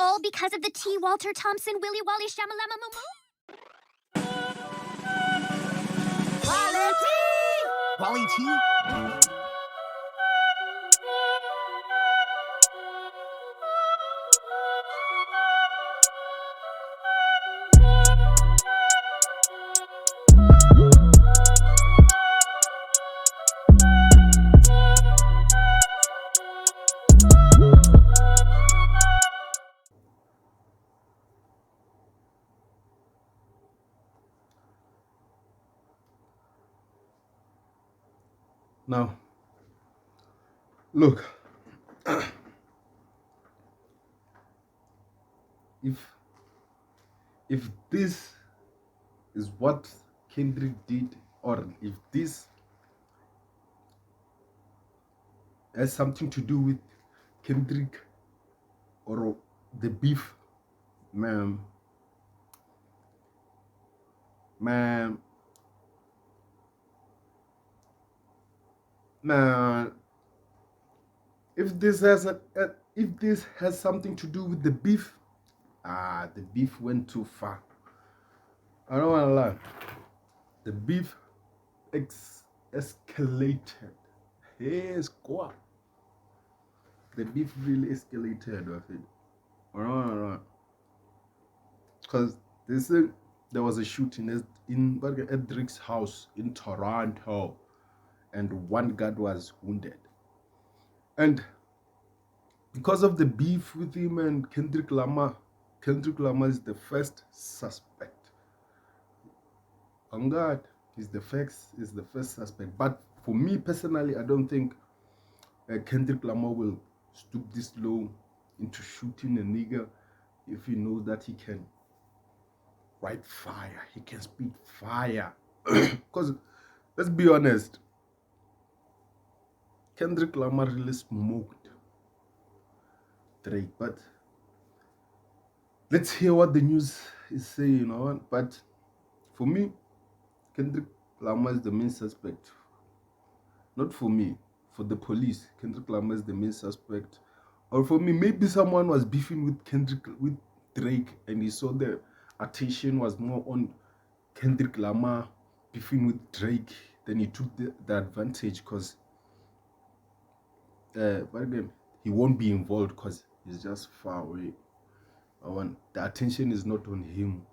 all because of the T. Walter Thompson Willy Wally Shamalama Moo. Wally T? Now, look, if this is what Kendrick did, or if this has something to do with Kendrick or the beef, man, if this has something to do with the beef, the beef went too far. I don't want to lie. The beef escalated. Hey, squad. The beef really escalated with it. I don't want to lie. Because there was a shooting at Drake's house in Toronto, and one guard was wounded. And because of the beef with him and Kendrick Lamar is the first suspect. On God, is the first suspect. But for me personally, I don't think Kendrick Lamar will stoop this low into shooting a nigga if he knows that he can write fire, he can spit fire. Because let's be honest, Kendrick Lamar really smoked Drake. But let's hear what the news is saying, you know. But for me, Kendrick Lamar is the main suspect. Not for me, for the police. Kendrick Lamar is the main suspect. Or for me, maybe someone was beefing with Drake, and he saw the attention was more on Kendrick Lamar beefing with Drake. Then he took the advantage, because but again, he won't be involved because he's just far away. The attention is not on him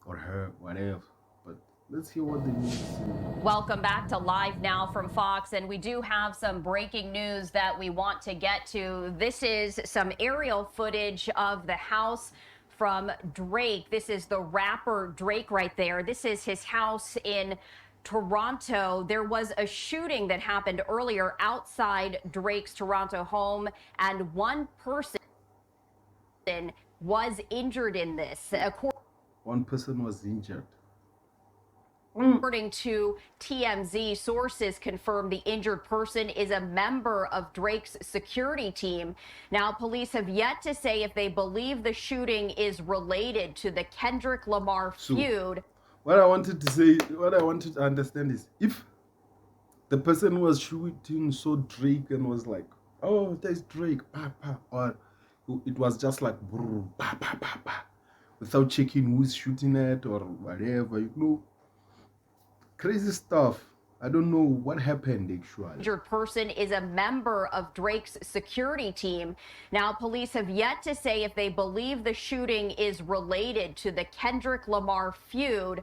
or her, whatever. But let's hear what the news is saying. Welcome back to Live Now from Fox, and we do have some breaking news that we want to get to. This is some aerial footage of the house from Drake. This is the rapper Drake right there. This is his house in Toronto. There was a shooting that happened earlier outside Drake's Toronto home, and one person was injured in this. One person was injured. According to TMZ, sources confirm the injured person is a member of Drake's security team. Now, police have yet to say if they believe the shooting is related to the Kendrick Lamar feud. What I wanted to understand is, if the person who was shooting saw Drake and was like, oh, there's Drake, or it was just like, without checking who's shooting at or whatever, you know. Crazy stuff. I don't know what happened actually. Injured person is a member of Drake's security team. Now, police have yet to say if they believe the shooting is related to the Kendrick Lamar feud.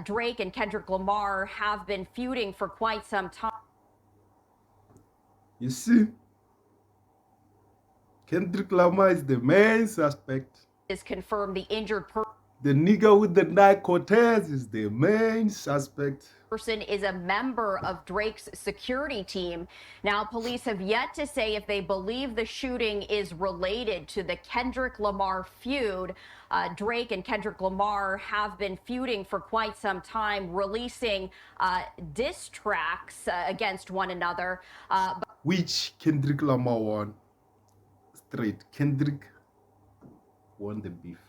Drake and Kendrick Lamar have been feuding for quite some time. You see, Kendrick Lamar is the main suspect. Is confirmed the injured person. The nigga with the Nike Cortez is the main suspect. Person is a member of Drake's security team. Now, police have yet to say if they believe the shooting is related to the Kendrick Lamar feud. Drake and Kendrick Lamar have been feuding for quite some time, releasing diss tracks against one another. Which Kendrick Lamar won? Straight. Kendrick won the beef.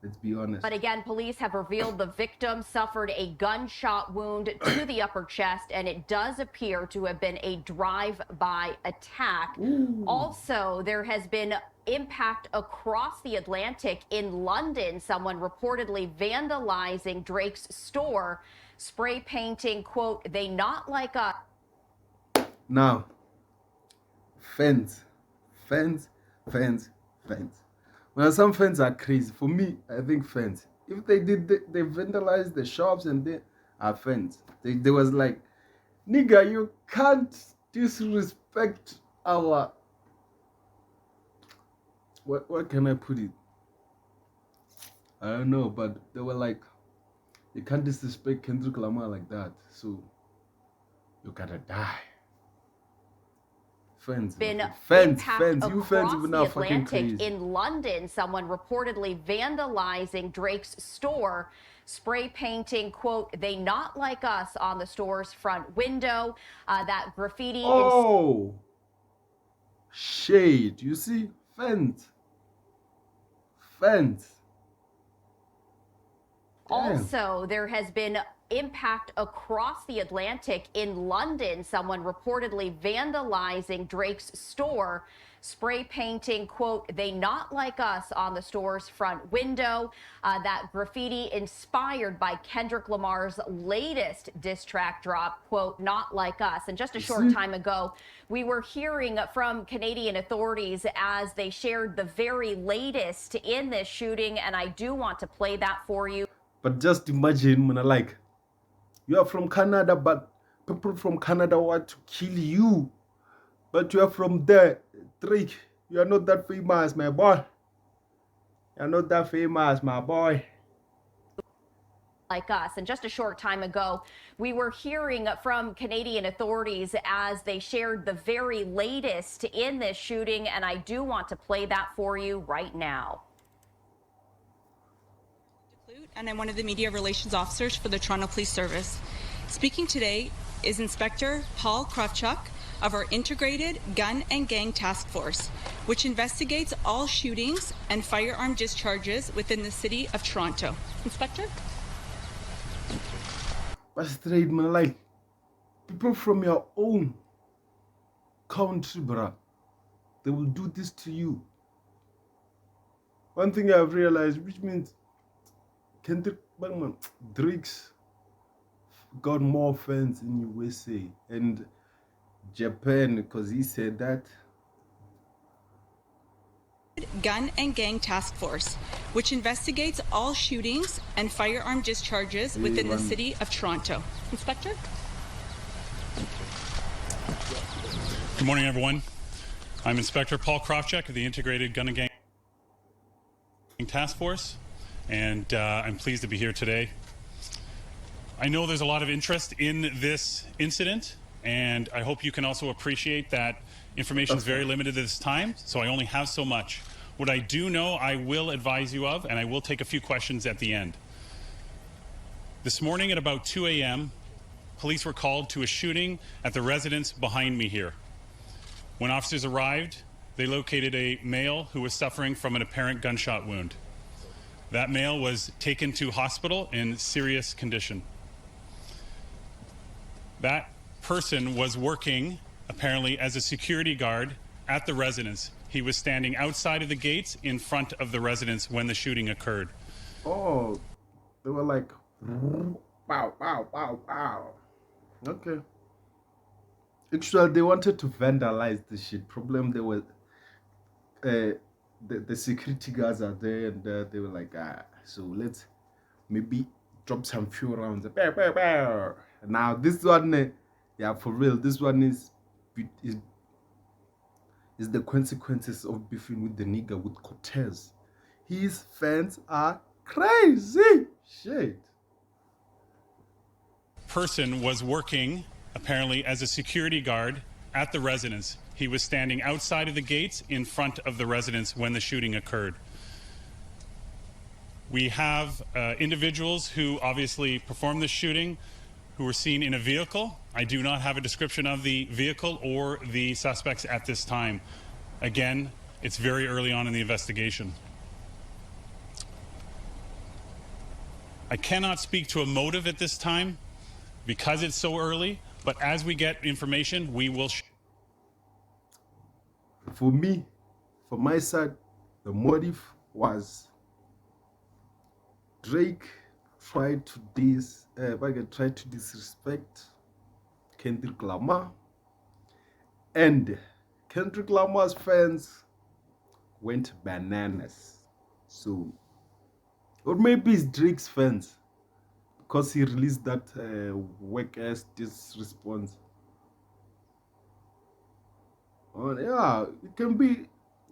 Let's be honest. But again, police have revealed the victim suffered a gunshot wound to the upper chest, and it does appear to have been a drive-by attack. Ooh. Also, there has been impact across the Atlantic. In London, someone reportedly vandalizing Drake's store, spray painting, quote, "They not like us." Now, fans, fans, fans, fans. Well, some fans are crazy. For me, I think fans. If they did, they vandalized the shops and they are fans. They was like, nigga, you can't disrespect our. What can I put it? I don't know, but they were like, you can't disrespect Kendrick Lamar like that. So you gotta die. Fans, Been fans, impact fans, you fans across even the now fucking Atlantic. crazy. In London, someone reportedly vandalizing Drake's store, spray painting, quote, "They not like us" on the store's front window. That graffiti. Oh, shade. You see, fans, fans. Damn. Also, there has been impact across the Atlantic. In London, someone reportedly vandalizing Drake's store, spray painting, quote, "They not like us" on the store's front window. That graffiti inspired by Kendrick Lamar's latest diss track drop, quote, "Not like us." And just a short time ago, we were hearing from Canadian authorities as they shared the very latest in this shooting, and I do want to play that for you. But just imagine, man, like, you are from Canada, but people from Canada want to kill you. But you are from there, Drake. You are not that famous, my boy. You are not that famous, my boy. Like us. And just a short time ago, we were hearing from Canadian authorities as they shared the very latest in this shooting, and I do want to play that for you right now. And I'm one of the media relations officers for the Toronto Police Service. Speaking today is Inspector Paul Kravchuk of our Integrated Gun and Gang Task Force, which investigates all shootings and firearm discharges within the city of Toronto. Inspector? But straight, man, like, people from your own country, bruh, they will do this to you. One thing I've realized, which means Kendrick Bangman, Drake's got more fans in USA and Japan, because he said that. Gun and Gang Task Force, which investigates all shootings and firearm discharges within the city of Toronto. Inspector? Good morning, everyone. I'm Inspector Paul Kravchuk of the Integrated Gun and Gang Task Force, and I'm pleased to be here today. I know there's a lot of interest in this incident, and I hope you can also appreciate that information is very limited at this time, so I only have so much. What I do know, I will advise you of, and I will take a few questions at the end. This morning at about 2 a.m., police were called to a shooting at the residence behind me here. When officers arrived, they located a male who was suffering from an apparent gunshot wound. That male was taken to hospital in serious condition. That person was working, apparently, as a security guard at the residence. He was standing outside of the gates in front of the residence when the shooting occurred. Oh, they were like, pow, pow, pow, pow. Okay. Actually, they wanted to vandalize the shit. Problem, they were, the security guards are there, and they were like, so let's maybe drop some few rounds. Now this one, yeah, for real, this one is the consequences of beefing with the nigga with Cortez. His fans are crazy shit. Person was working, apparently, as a security guard at the residence. He was standing outside of the gates in front of the residence when the shooting occurred. We have individuals who obviously performed the shooting who were seen in a vehicle. I do not have a description of the vehicle or the suspects at this time. Again, it's very early on in the investigation. I cannot speak to a motive at this time because it's so early, but as we get information, we will. For me, from my side, the motive was Drake tried to disrespect Kendrick Lamar, and Kendrick Lamar's fans went bananas. So, or maybe it's Drake's fans, because he released that whack-ass diss response. Oh, yeah, it can be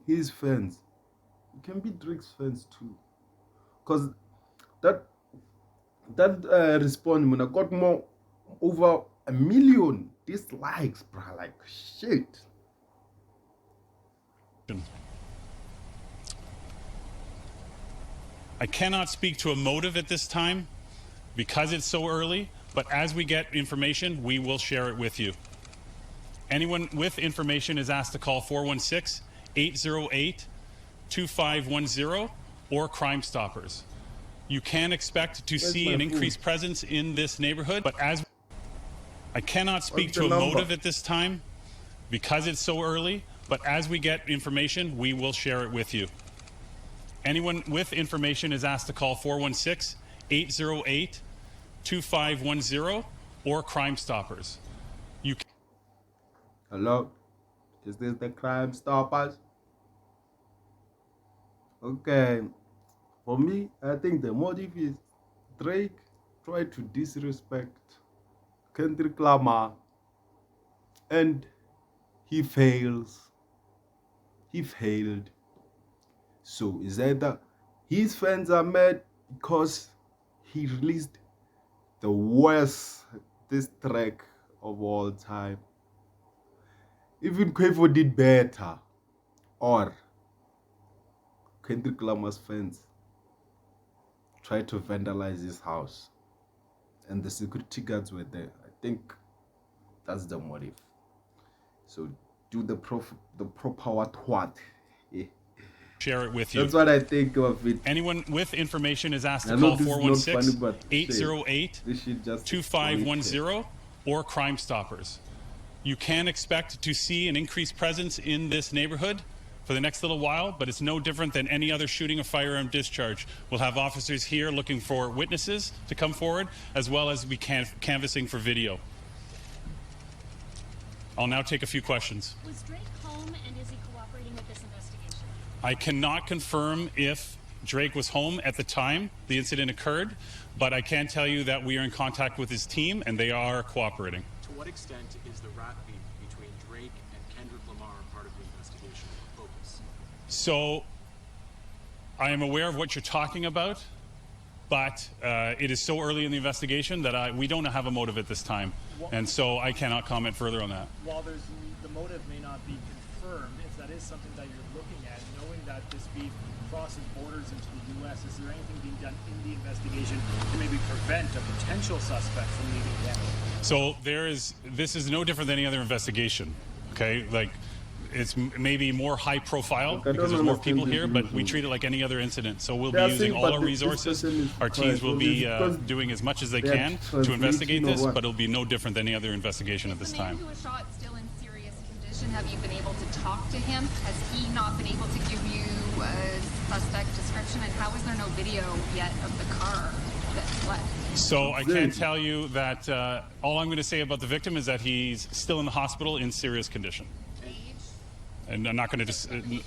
his fans. It can be Drake's fans too. Because that response, man, I got over 1 million dislikes, bro. Like, shit. I cannot speak to a motive at this time because it's so early, but as we get information, we will share it with you. Anyone with information is asked to call 416-808-2510 or Crime Stoppers. You can expect to see an increased presence in this neighborhood, but as I cannot speak to a motive at this time because it's so early, but as we get information, we will share it with you. Anyone with information is asked to call 416-808-2510 or Crime Stoppers. You can Hello? Is this the Crime Stoppers? Okay. For me, I think the motive is Drake tried to disrespect Kendrick Lamar, and he fails. He failed. So is either his fans are mad because he released the worst diss track of all time. Even Quavo did better. Or Kendrick Lamar's fans tried to vandalize his house, and the security guards were there. I think that's the motive. So do the proper what? share it with you. That's what I think of it. Anyone with information is asked to I know call this is not funny, but shit, 416-808-2510 or Crime Stoppers. You can expect to see an increased presence in this neighborhood for the next little while, but it's no different than any other shooting or firearm discharge. We'll have officers here looking for witnesses to come forward, as well as be canvassing for video. I'll now take a few questions. Was Drake home, and is he cooperating with this investigation? I cannot confirm if Drake was home at the time the incident occurred, but I can tell you that we are in contact with his team and they are cooperating. To what extent is the rat beef between Drake and Kendrick Lamar part of the investigation focus? So I am aware of what you're talking about, but it is so early in the investigation that we don't have a motive at this time, and so I cannot comment further on that. While the motive may not be confirmed, if that is something that you're looking at, knowing that this beef crosses borders into the U.S., is there anything being done in the investigation to maybe prevent a potential suspect from leaving Canada? So this is no different than any other investigation, okay? Like, it's maybe more high profile because there's more people here, but we treat it like any other incident. So we'll be using all our resources. Our teams will be doing as much as they can to investigate this, but it'll be no different than any other investigation at this time. Is the man who was shot still in serious condition? Have you been able to talk to him? Has he not been able to give you a suspect description? And how is there no video yet of the car that fled? So I can tell you that all I'm going to say about the victim is that he's still in the hospital in serious condition. And I'm not going to just. No,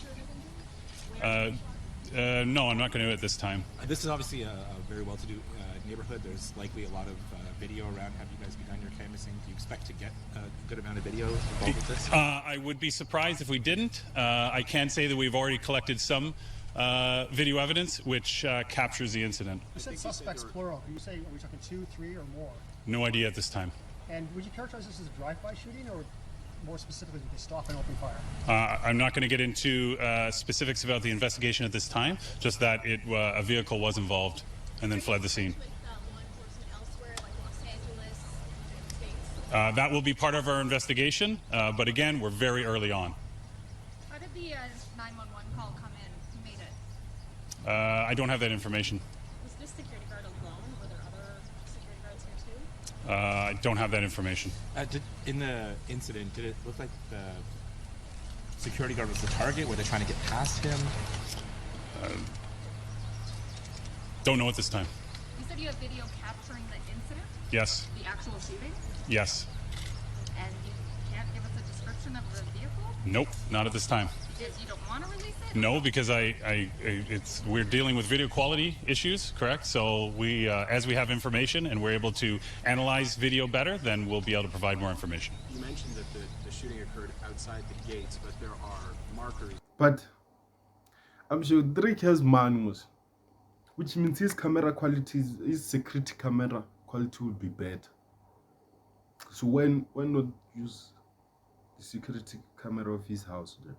I'm not going to at this time. This is obviously a very well-to-do neighborhood. There's likely a lot of video around. Have you guys begun your canvassing? Do you expect to get a good amount of video involved with this? I would be surprised if we didn't. I can say that we've already collected some video evidence which captures the incident. You said suspects plural. Are we talking 2, 3, or more? No idea at this time. And would you characterize this as a drive-by shooting, or more specifically, did they stop and open fire? I'm not going to get into specifics about the investigation at this time, just that a vehicle was involved and then fled the scene. With law enforcement elsewhere, like Los Angeles, States? That will be part of our investigation, but again, we're very early on. How did the 911 call come in? Who made it? I don't have that information. Was this security guard alone? Were there other security guards here too? I don't have that information. In the incident, did it look like the security guard was the target? Were they trying to get past him? Don't know at this time. You said you have video capturing the incident, Yes. the actual shooting, Yes. and you can't give us a description of the vehicle? Nope. Not at this time. Because you don't want to release it? No, because we're dealing with video quality issues, correct? So we, as we have information and we're able to analyze video better, then we'll be able to provide more information. You mentioned that the shooting occurred outside the gates, but there are markers. But I'm sure Drake has money, which means his camera quality, his security camera quality will be better. So why not use the security camera of his house then?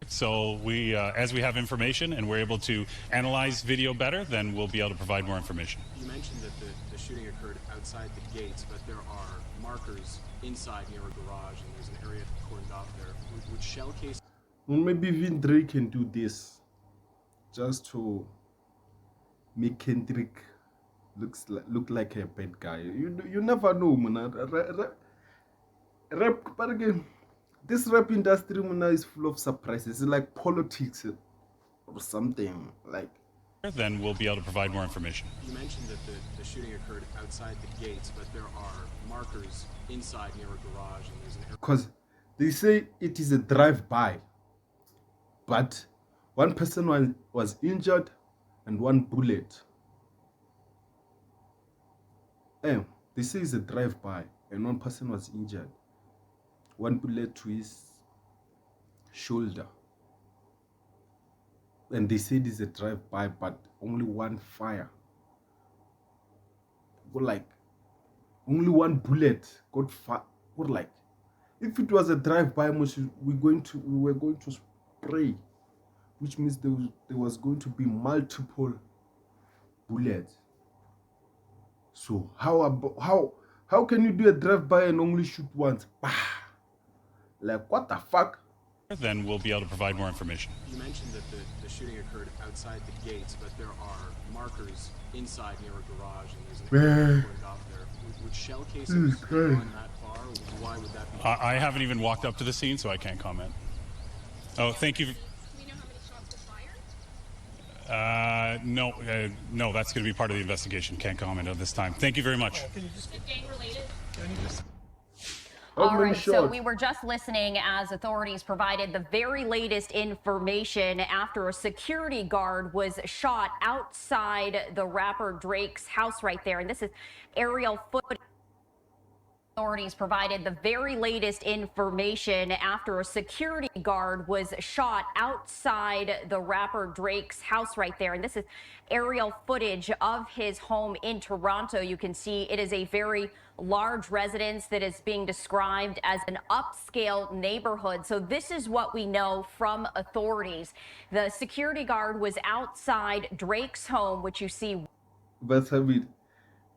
So we, as we have information and we're able to analyze video better, then we'll be able to provide more information. You mentioned that the shooting occurred outside the gates, but there are markers inside near a garage, and there's an area cordoned off there. Would shell casings? Well, maybe even Drake can do this just to make Kendrick look like a bad guy. You never know, man. Rap, but again, this rap industry, man, is full of surprises. It's like politics or something. Like. Then we'll be able to provide more information. You mentioned that the shooting occurred outside the gates, but there are markers inside near a garage, and there's an area. Because they say it is a drive-by, but one person was injured and one bullet. They say it's a drive-by and one person was injured. One bullet to his shoulder. And they said it's a drive-by, but only one fire. Or like, only one bullet got fire. Or like, if it was a drive-by, we were going to spray, which means there was going to be multiple bullets. So how can you do a drive-by and only shoot once? Bah! Like, what the fuck? Then we'll be able to provide more information. You mentioned that the shooting occurred outside the gates, but there are markers inside near a garage, and there's an area cordoned off there. Would shell casings have gone that far? Why would that be? I haven't even walked up to the scene, so I can't comment. Oh, thank you. Do we know how many shots were fired? No, that's going to be part of the investigation. Can't comment at this time. Thank you very much. Is it gang related? All right, so we were just listening as authorities provided the very latest information after a security guard was shot outside the rapper Drake's house right there. And this is aerial footage. Authorities provided the very latest information after a security guard was shot outside the rapper Drake's house right there. And this is aerial footage of his home in Toronto. You can see it is a very large residence that is being described as an upscale neighborhood. So this is what we know from authorities. The security guard was outside Drake's home, which you see. But I mean,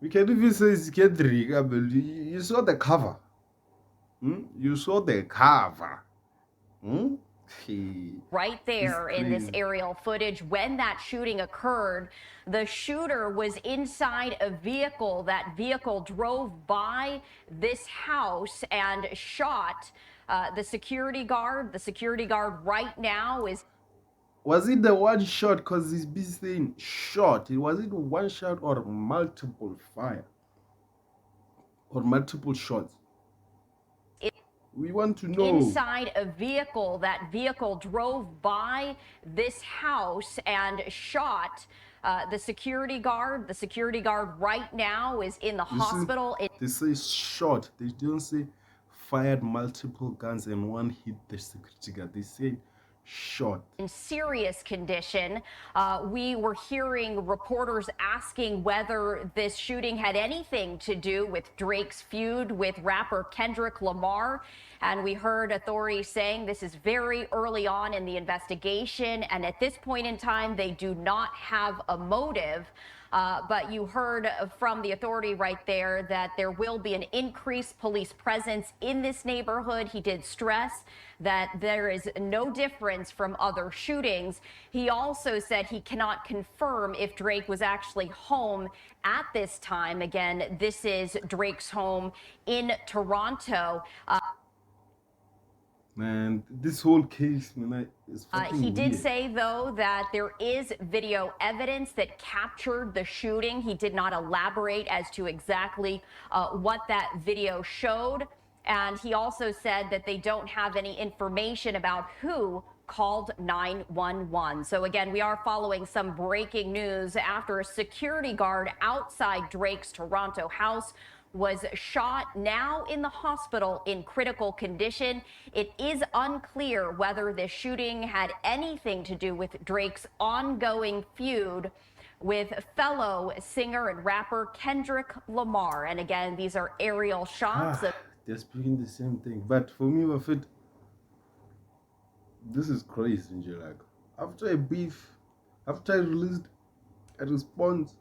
we can even say it's Kendrick. I mean, you saw the cover. You saw the cover. Right there in this aerial footage, when that shooting occurred, the shooter was inside a vehicle. That vehicle drove by this house and shot the security guard. The security guard right now is. Was it the one shot? Because he's been saying shot. Was it one shot or multiple fire? Or multiple shots? We want to know. Inside a vehicle. That vehicle drove by this house and shot the security guard. The security guard right now is in the hospital. They say shot. They don't say fired multiple guns and one hit the security guard. They say shot. In serious condition. We were hearing reporters asking whether this shooting had anything to do with Drake's feud with rapper Kendrick Lamar. And we heard authorities saying this is very early on in the investigation. And at this point in time, they do not have a motive. But you heard from the authority right there that there will be an increased police presence in this neighborhood. He did stress that there is no difference from other shootings. He also said he cannot confirm if Drake was actually home at this time. Again, this is Drake's home in Toronto. Man, this whole case, man, is fucking He did weird. say, though, that there is video evidence that captured the shooting. He did not elaborate as to exactly what that video showed. And he also said that they don't have any information about who called 911. So again, we are following some breaking news after a security guard outside Drake's Toronto house was shot, now in the hospital in critical condition. It is unclear whether this shooting had anything to do with Drake's ongoing feud with fellow singer and rapper Kendrick Lamar. And again, these are aerial shots of They're speaking the same thing. But for me, Wafid, this is crazy, like after a beef, after I released a response